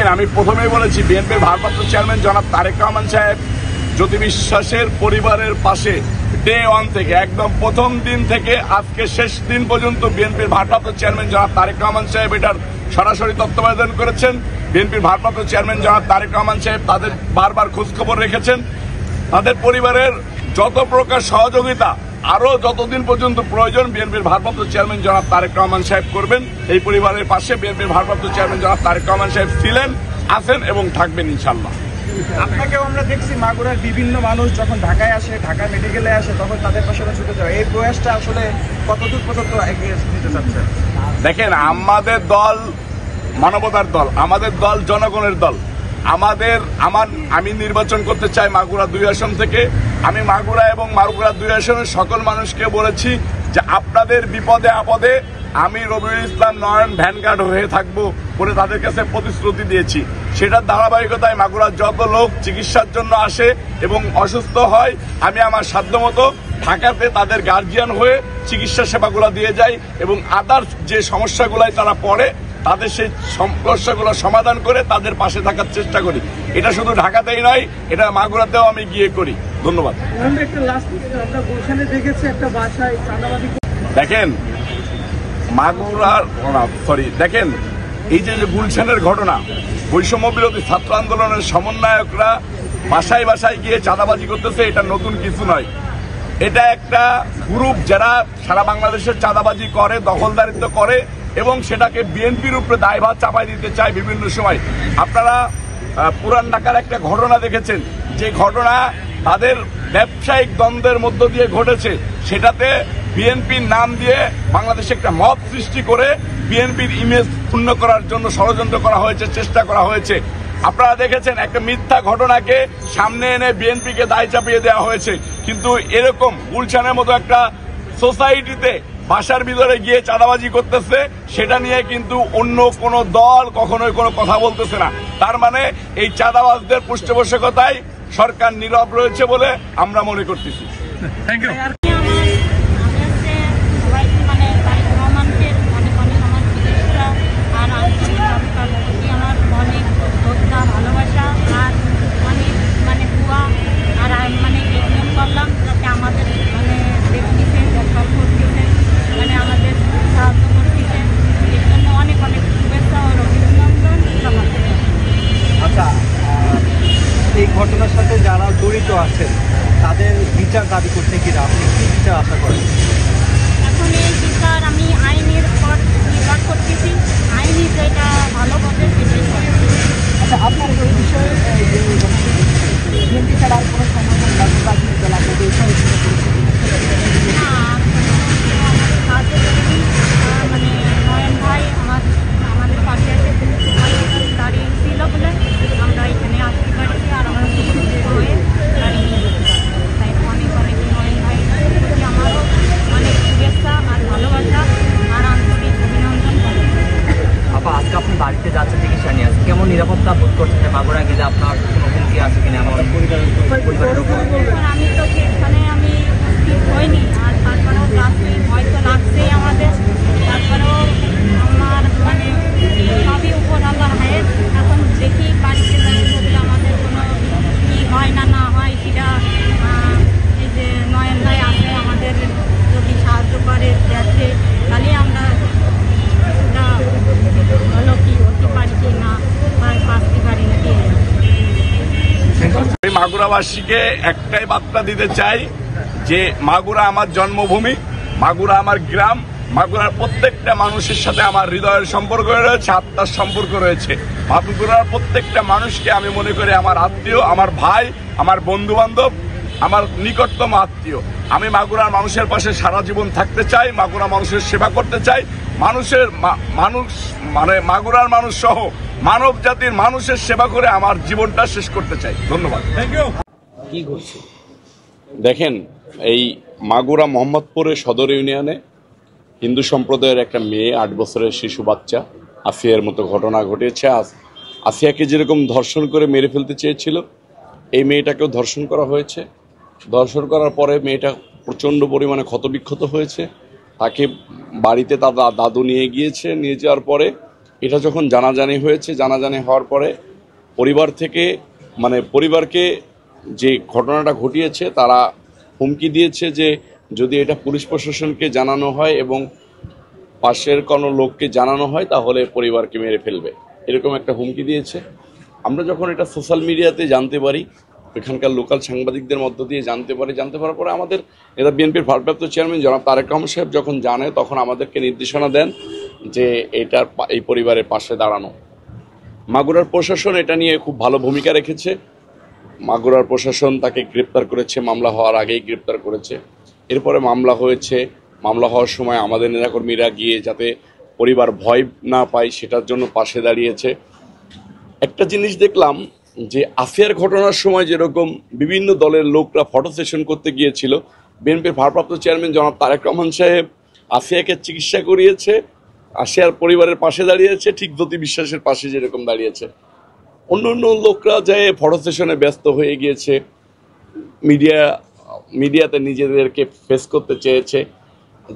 দেখেন, আমি প্রথমেই বলেছি বিএনপির ভারপ্রাপ্ত চেয়ারম্যান জনাব তারেক রহমান সাহেব জ্যোতি বিশ্বাসের পরিবারের পাশে ডে ওয়ান থেকে একদম প্রথম দিন থেকে আজকে শেষ দিন পর্যন্ত বিএনপির ভারপ্রাপ্ত চেয়ারম্যান জনাব তারেক রহমান সাহেব এটার সরাসরি তত্ত্বাবধান করেছেন। বিএনপির ভারপ্রাপ্ত চেয়ারম্যান জনাব তারেক রহমান সাহেব তাদের বারবার খোঁজখবর রেখেছেন। তাদের পরিবারের যত প্রকার সহযোগিতা আরো যতদিন পর্যন্ত প্রয়োজন বিএনপির ভারপ্রাপ্ত চেয়ারম্যান জনাব তারেক রহমান সাহেব করবেন। এই পরিবারের পাশে বিএনপির ভারপ্রাপ্ত চেয়ারম্যান জনাব তারেক রহমান সাহেব ছিলেন, আছেন এবং থাকবেন ইনশাল্লাহ। আপনাকেও আমরা দেখছি মাগুরার বিভিন্ন মানুষ যখন ঢাকায় আসে, ঢাকা মেডিকেলে আসে, তখন তাদের পাশে ছুটে যাওয়া, এই প্রয়াসটা আসলে কতদূর পর্যন্ত এগিয়ে নিতে চাচ্ছেন? দেখেন, আমাদের দল মানবতার দল, আমাদের দল জনগণের দল। আমি নির্বাচন করতে চাই মাগুরা 2 আসন থেকে। আমি মাগুরা এবং মাগুরা 2 আসনের সকল মানুষকে বলেছি যে আপনাদের বিপদে আপদে আমি রবিউল ইসলাম নয়ন ভ্যানগার্ড হয়ে থাকবো বলে তাদের কাছে প্রতিশ্রুতি দিয়েছি। সেটার ধারাবাহিকতায় মাগুরার যত লোক চিকিৎসার জন্য আসে এবং অসুস্থ হয়, আমি আমার সাধ্যমতো ঢাকাতে তাদের গার্জিয়ান হয়ে চিকিৎসা সেবাগুলো দিয়ে যাই এবং আদার্স যে সমস্যাগুলাই তারা পড়ে তাদের সেই সমস্যাগুলো সমাধান করে তাদের পাশে থাকার চেষ্টা করি। এটা শুধু ঢাকাতেই নয়, এটা মাগুরাতেও আমি গিয়ে করি। ধন্যবাদ। দেখেন, দেখেন এই যে গুলশানের ঘটনা, বৈষম্য বিরোধী ছাত্র আন্দোলনের সমন্বয়করা বাসায় বাসায় গিয়ে চাঁদাবাজি করতেছে, এটা নতুন কিছু নয়। এটা একটা গ্রুপ যারা সারা বাংলাদেশের চাঁদাবাজি করে, দখলদারিত্ব করে এবং সেটাকে বিএনপির উপরে দায়ভার চাপাই দিতে চায় বিভিন্ন সময়। আপনারা পুরান ঢাকার একটা ঘটনা দেখেছেন, যে ঘটনা তাদের ব্যবসায়িক দ্বন্দ্বের মধ্য দিয়ে ঘটেছে। সেটাতে বিএনপির নাম দিয়ে বাংলাদেশে একটা মব সৃষ্টি করে বিএনপির ইমেজ ক্ষুণ্ণ করার জন্য ষড়যন্ত্র করা হয়েছে, চেষ্টা করা হয়েছে। আপনারা দেখেছেন একটা মিথ্যা ঘটনাকে সামনে এনে বিএনপিকে দায় চাপিয়ে দেওয়া হয়েছে। কিন্তু এরকম গুলশানের মতো একটা সোসাইটিতে বাসার ভিতরে গিয়ে চাঁদাবাজি করতেছে, সেটা নিয়ে কিন্তু অন্য কোনো দল কখনোই কোনো কথা বলতেছে না। তার মানে এই চাঁদাবাজদের পৃষ্ঠপোষকতায় সরকার নীরব রয়েছে বলে আমরা মনে করতেছি। Thank you. এই ঘটনার সাথে যারা জড়িত আছেন তাদের বিচার দাবি করতে গিয়ে আপনি কি বিচার আশা করেন? এখন এই বিচার আমি আইনের পর নির্ভর করতেছি, আইনি যেটা ভালো বলে সেটাই করে। আচ্ছা, আপনার এই বিষয়ে বিএনপি ছাড়া আর কোনো সমাধান রাজনৈতিক দল আপনাদের মানে নয়ন ভাই আমাদের পাশে এসে দাঁড়িয়ে ছিল বলে আমরা এখানে আসতে পারছি, আর আমরা হয়ে দাঁড়িয়ে নিয়ে যেতে পারি। তাই অনেক অনেক নয়ন ভাই আমারও অনেক শুভেচ্ছা আর ভালোবাসা আর আন্তরিক অভিনন্দন করে। আপা, আজকে আপনি বাড়িতে যাচ্ছেন চিকিৎসা নিয়ে, আসছে কেমন নিরাপত্তা বোধ করছেন? মাগুরা গেলে আপনার কোনো হুমকি আছে কিনা আমার পরিবারের উপর? আমি তো এখানে আমি ঠিক হইনি, আর তারপরেও ভয় তো লাগছেই আমাদের। তারপরেও আমার মানে সবই উপর আল্লাহর হায়ের। এখন দেখি বাড়িতে যাই যদি আমাদের কোনো কি হয় না হয় সেটা এই যে নয়ন ভাই আছে আমাদের যদি সাহায্য করে দেখে, তাহলে আমরা সেটা ভালো কি হতে পারি কি না পারতে পারি নাকি। আমি মাগুরাবাসীকে একটাই বার্তা দিতে চাই যে মাগুরা আমার জন্মভূমি, মাগুরা আমার গ্রাম, মাগুরার প্রত্যেকটা মানুষের সাথে আমার হৃদয়ের সম্পর্ক রয়েছে, আত্মার সম্পর্ক রয়েছে। মাগুরার প্রত্যেকটা মানুষকে আমি মনে করি আমার আত্মীয়, আমার ভাই, আমার বন্ধু বান্ধব, আমার নিকটতম আত্মীয়। আমি মাগুরার মানুষের পাশে সারা জীবন থাকতে চাই, মাগুরা মানুষের সেবা করতে চাই, মাগুরার মানুষ সহ মানব জাতির মানুষের সেবা করে আমার জীবনটা শেষ করতে চাই। ধন্যবাদ। Thank you. কি করছে? দেখেন, এই মাগুরা মোহাম্মদপুরের সদর ইউনিয়নে হিন্দু সম্প্রদায়ের একটা মেয়ে, 8 বছরের শিশু বাচ্চা আসিয়ার মতো ঘটনা ঘটেছে। আসিয়াকে যেরকম ধর্ষণ করে মেরে ফেলতে চেয়েছিল, এই মেয়েটাকেও ধর্ষণ করা হয়েছে। ধর্ষণ করার পরে মেয়েটা প্রচণ্ড পরিমাণে ক্ষতবিক্ষত হয়েছে। তাকে বাড়িতে তার দাদু নিয়ে গিয়েছে। নিয়ে যাওয়ার পরে এটা যখন জানাজানি হয়েছে, জানাজানি হওয়ার পরে পরিবার থেকে পরিবারকে যে ঘটনাটা ঘটিয়েছে তারা হুমকি দিয়েছে যে যদি এটা পুলিশ প্রশাসনকে জানানো হয় এবং পাশের কোনো লোককে জানানো হয় তাহলে পরিবারকে মেরে ফেলবে, এরকম একটা হুমকি দিয়েছে। আমরা যখন এটা সোশ্যাল মিডিয়াতে জানতে পারি, এখানকার লোকাল সাংবাদিকদের মধ্য দিয়ে জানতে পারার পরে আমাদের নেতা বিএনপির ভারপ্রাপ্ত চেয়ারম্যান জনাব তারেক রহমান সাহেব যখন জানে তখন আমাদেরকে নির্দেশনা দেন যে এই পরিবারের পাশে দাঁড়ানো। মাগুরার প্রশাসন এটা নিয়ে খুব ভালো ভূমিকা রেখেছে। মাগুরার প্রশাসন তাকে গ্রেপ্তার করেছে, মামলা হওয়ার আগেই গ্রেপ্তার করেছে। এরপরে মামলা হয়েছে, মামলা হওয়ার সময় আমাদের নেতাকর্মীরা গিয়ে যাতে পরিবার ভয় না পায় সেটার জন্য পাশে দাঁড়িয়েছে। একটা জিনিস দেখলাম যে আসিয়ার ঘটনার সময় যেরকম বিভিন্ন দলের লোকরা ফটো সেশন করতে গিয়েছিল, বিএনপির ভারপ্রাপ্ত চেয়ারম্যান জনাব তারেক রহমান সাহেব আসিয়াকে চিকিৎসা করিয়েছে, আসিয়ার পরিবারের পাশে দাঁড়িয়েছে, ঠিক জ্যোতি বিশ্বাসের পাশে যেরকম দাঁড়িয়েছে। অন্য অন্য লোকরা যায় ফটো সেশনে ব্যস্ত হয়ে গিয়েছে, মিডিয়াতে নিজেদেরকে ফেস করতে চেয়েছে।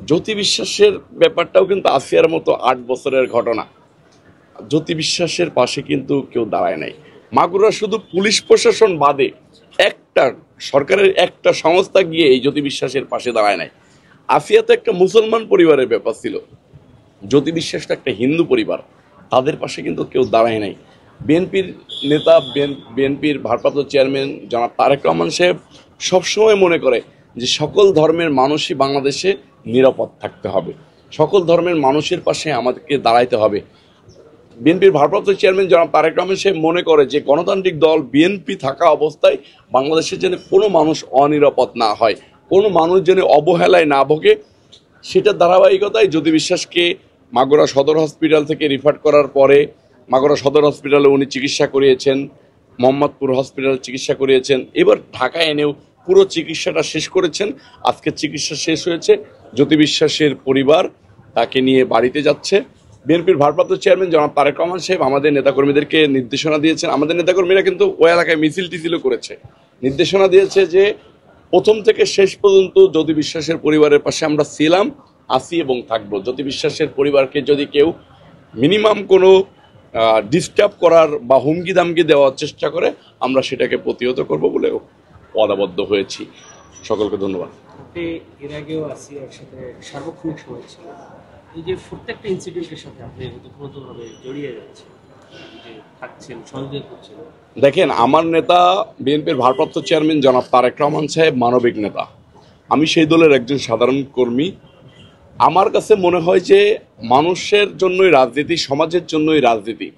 জ্যোতি বিশ্বাসের ব্যাপারটাও কিন্তু আসিয়ার মতো 8 বছরের ঘটনা। জ্যোতি বিশ্বাসের পাশে কিন্তু কেউ দাঁড়ায় নাই। মাগুরা শুধু পুলিশ প্রশাসন বাদে একটা সরকারের একটা সংস্থা গিয়ে এই জ্যোতি বিশ্বাসের পাশে দাঁড়ায় নাই। আসিয়া তো একটা মুসলমান পরিবারের ব্যাপার ছিল, জ্যোতি বিশ্বাস তো একটা হিন্দু পরিবার, তাদের পাশে কিন্তু কেউ দাঁড়ায় নাই। বিএনপির নেতা বিএনপির ভারপ্রাপ্ত চেয়ারম্যান জনাব তারেক রহমান সাহেব সবসময় মনে করে যে সকল ধর্মের মানুষই বাংলাদেশে নিরাপদ থাকতে হবে, সকল ধর্মের মানুষের পাশে আমাদেরকে দাঁড়াইতে হবে। বিএনপির ভারপ্রাপ্ত চেয়ারম্যান জনাব তারেক রহমান সাহেব মনে করে যে গণতান্ত্রিক দল বিএনপি থাকা অবস্থায় বাংলাদেশের যেন কোনো মানুষ অনিরাপদ না হয়, কোনো মানুষ যেন অবহেলায় না ভোগে। সেটার ধারাবাহিকতায় জ্যোতি বিশ্বাসকে মাগুরা সদর হসপিটাল থেকে রিফার করার পরে মাগুরা সদর হসপিটালে উনি চিকিৎসা করিয়েছেন, মোহাম্মদপুর হসপিটালে চিকিৎসা করিয়েছেন, এবার ঢাকায় এনেও পুরো চিকিৎসাটা শেষ করেছেন। আজকে চিকিৎসা শেষ হয়েছে, জ্যোতি বিশ্বাসের পরিবার তাকে নিয়ে বাড়িতে যাচ্ছে। বিএনপির ভারপ্রাপ্ত চেয়ারম্যান জনাব তারেক রহমান সাহেব আমাদের নেতাকর্মীদেরকে নির্দেশনা দিয়েছেন। আমাদের নেতাকর্মীরা কিন্তু ওই এলাকায় মিছিল টিছিলও করেছে, নির্দেশনা দিয়েছে যে প্রথম থেকে শেষ পর্যন্ত জ্যোতি বিশ্বাসের পরিবারের পাশে আমরা ছিলাম, আছি এবং থাকবো। জ্যোতি বিশ্বাসের পরিবারকে যদি কেউ মিনিমাম কোনো ডিস্টার্ব করার বা হুমকি দামকি দেওয়ার চেষ্টা করে আমরা সেটাকে প্রতিহত করব বলেও পদাবদ্ধ হয়েছি। সকলকে ধন্যবাদ। এর আগেও আসিয়ার সাথে সার্বক্ষণিক সময় ছিল, এই যে প্রত্যেকটা ইনসিডেন্টের সাথে আপনি ওতপ্রোতভাবে জড়িয়ে যাচ্ছেন, যে থাকছেন, সহযোগিতা করছেন। দেখেন, আমার নেতা বিএনপির ভারপ্রাপ্ত চেয়ারম্যান জনাব তারেক রহমান সাহেব মানবিক নেতা, আমি সেই দলের একজন সাধারণ কর্মী। আমার কাছে মনে হয় যে মানুষের জন্যই রাজনীতি, সমাজের জন্যই রাজনীতি।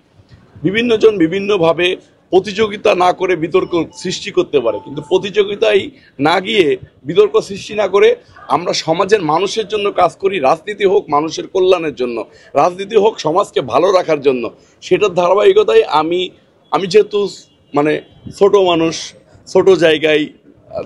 বিভিন্ন জন বিভিন্নভাবে প্রতিযোগিতা না করে বিতর্ক সৃষ্টি করতে পারে, কিন্তু প্রতিযোগিতায় না গিয়ে বিতর্ক সৃষ্টি না করে আমরা সমাজের মানুষের জন্য কাজ করি। রাজনীতি হোক মানুষের কল্যাণের জন্য, রাজনীতি হোক সমাজকে ভালো রাখার জন্য। সেটার ধারাবাহিকতায় আমি যেহেতু ছোট মানুষ, ছোট জায়গায়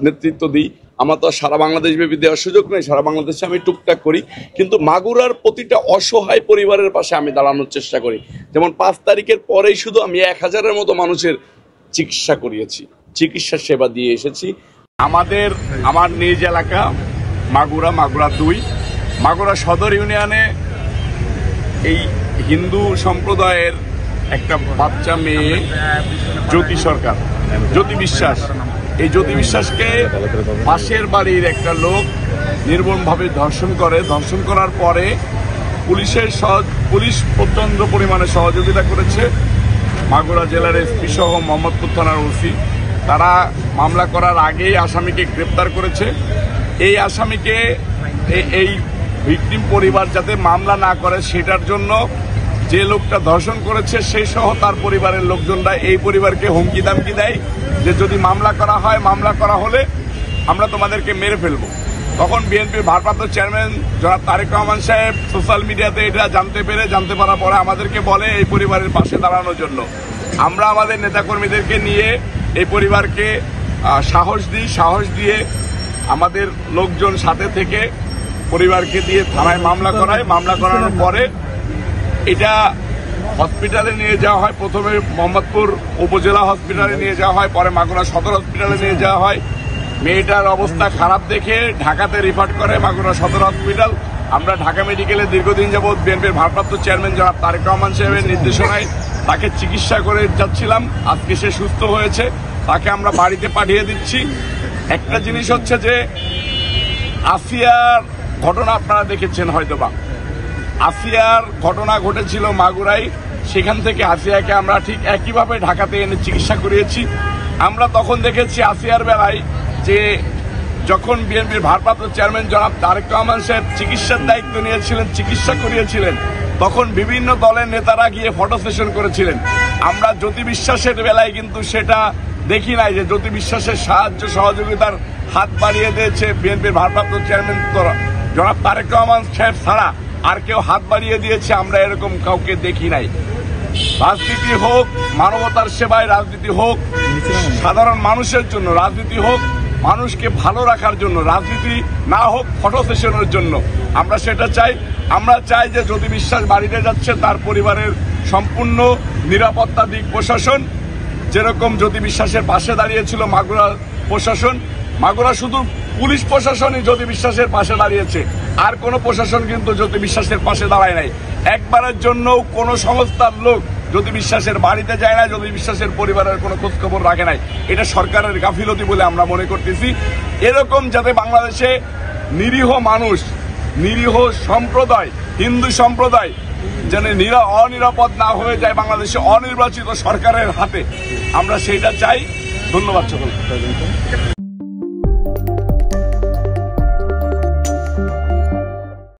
নেতৃত্ব দিই, আমার তো সারা বাংলাদেশ ব্যাপী দেওয়ার সুযোগ নেই, সারা বাংলাদেশে আমি টুকটাক করি, কিন্তু মাগুরার প্রতিটা অসহায় পরিবারের পাশে আমি দাঁড়ানোর চেষ্টা করি। যেমন 5 তারিখের পরেই শুধু আমি 1000-এর মতো মানুষের চিকিৎসা করিয়েছি, চিকিৎসা সেবা দিয়ে এসেছি। আমার নিজ এলাকা মাগুরা 2, মাগুরা সদর ইউনিয়নে এই হিন্দু সম্প্রদায়ের একটা বাচ্চা মেয়ে জ্যোতি বিশ্বাস, এই জ্যোতি বিশ্বাসকে পাশের বাড়ির একটা লোক নির্মমভাবে ধর্ষণ করে। ধর্ষণ করার পরে পুলিশ প্রচন্ড পরিমাণে সহযোগিতা করেছে। মাগুরা জেলার এসপি সহ মোহাম্মদপুর থানার ওসি, তারা মামলা করার আগেই আসামিকে গ্রেপ্তার করেছে। এই আসামিকে এই ভিকটিম পরিবার যাতে মামলা না করে সেটার জন্য যে লোকটা ধর্ষণ করেছে সেই সহ তার পরিবারের লোকজনরা এই পরিবারকে হুমকি দামকি দেয় যে যদি মামলা করা হয়, মামলা করা হলে আমরা তোমাদেরকে মেরে ফেলবো। তখন বিএনপির ভারপ্রাপ্ত চেয়ারম্যান জনাব তারেক রহমান সাহেব সোশ্যাল মিডিয়াতে এটা জানতে পারার পরে আমাদেরকে বলে এই পরিবারের পাশে দাঁড়ানোর জন্য। আমরা আমাদের নেতাকর্মীদেরকে নিয়ে এই পরিবারকে সাহস দিয়ে আমাদের লোকজন সাথে থেকে পরিবারকে দিয়ে থানায় মামলা করায়। মামলা করানোর পরে এটা হসপিটালে নিয়ে যাওয়া হয়। প্রথমে মোহাম্মদপুর উপজেলা হসপিটালে নিয়ে যাওয়া হয়, পরে মাগুরা সদর হসপিটালে নিয়ে যাওয়া হয়। মেয়েটার অবস্থা খারাপ দেখে ঢাকাতে রিফার করে মাগুরা সদর হসপিটাল। আমরা ঢাকা মেডিকেলে দীর্ঘদিন যাবৎ বিএনপির ভারপ্রাপ্ত চেয়ারম্যান জনাব তারেক রহমান সাহেবের নির্দেশনায় তাকে চিকিৎসা করে যাচ্ছিলাম। আজকে সে সুস্থ হয়েছে, তাকে আমরা বাড়িতে পাঠিয়ে দিচ্ছি। একটা জিনিস হচ্ছে যে আসিয়ার ঘটনা আপনারা দেখেছেন হয়তোবা, আসিয়ার ঘটনা ঘটেছিল মাগুরায়, সেখান থেকে আসিয়াকে আমরা ঠিক একইভাবে ঢাকাতে এনে চিকিৎসা করিয়েছি। আমরা তখন দেখেছি আসিয়ার বেলায় যে যখন বিএনপির ভারপ্রাপ্ত চেয়ারম্যান জনাব তারেক রহমান সাহেব চিকিৎসার দায়িত্ব নিয়েছিলেন, চিকিৎসা করিয়েছিলেন, তখন বিভিন্ন দলের নেতারা গিয়ে ফটো সেশন করেছিলেন। আমরা জ্যোতি বিশ্বাসের বেলায় কিন্তু সেটা দেখি নাই যে জ্যোতি বিশ্বাসের সাহায্য সহযোগিতার হাত বাড়িয়ে দিয়েছে বিএনপির ভারপ্রাপ্ত চেয়ারম্যান জনাব তারেক রহমান সাহেব ছাড়া আর কেউ হাত বাড়িয়ে দিয়েছে, আমরা এরকম কাউকে দেখি নাই। রাজনীতি হোক মানবতার সেবায়, রাজনীতি হোক সাধারণ মানুষের জন্য, রাজনীতি হোক মানুষকে ভালো রাখার জন্য, রাজনীতি না হোক ফটো সেশনের জন্য। আমরা সেটা চাই। আমরা চাই যে জ্যোতি বিশ্বাস বাড়িতে যাচ্ছে তার পরিবারের সম্পূর্ণ নিরাপত্তা দিক প্রশাসন, যেরকম জ্যোতি বিশ্বাসের পাশে দাঁড়িয়েছিল মাগুরা প্রশাসন। মাগুরা শুধু পুলিশ প্রশাসনই জ্যোতি বিশ্বাসের পাশে দাঁড়িয়েছে, আর কোনো প্রশাসন কিন্তু জ্যোতি বিশ্বাসের পাশে দাঁড়ায় নাই। একবারের জন্য কোনো সংস্থার লোক জ্যোতি বিশ্বাসের বাড়িতে যায় না, জ্যোতি বিশ্বাসের পরিবারের কোনো খোঁজখবর রাখে নাই। এটা সরকারের গাফিলতি বলে আমরা মনে করতেছি। এরকম যাতে বাংলাদেশে নিরীহ মানুষ, নিরীহ সম্প্রদায়, হিন্দু সম্প্রদায় যেন অনিরাপদ না হয়ে যায় বাংলাদেশে অনির্বাচিত সরকারের হাতে, আমরা সেইটা চাই। ধন্যবাদ সকলকে।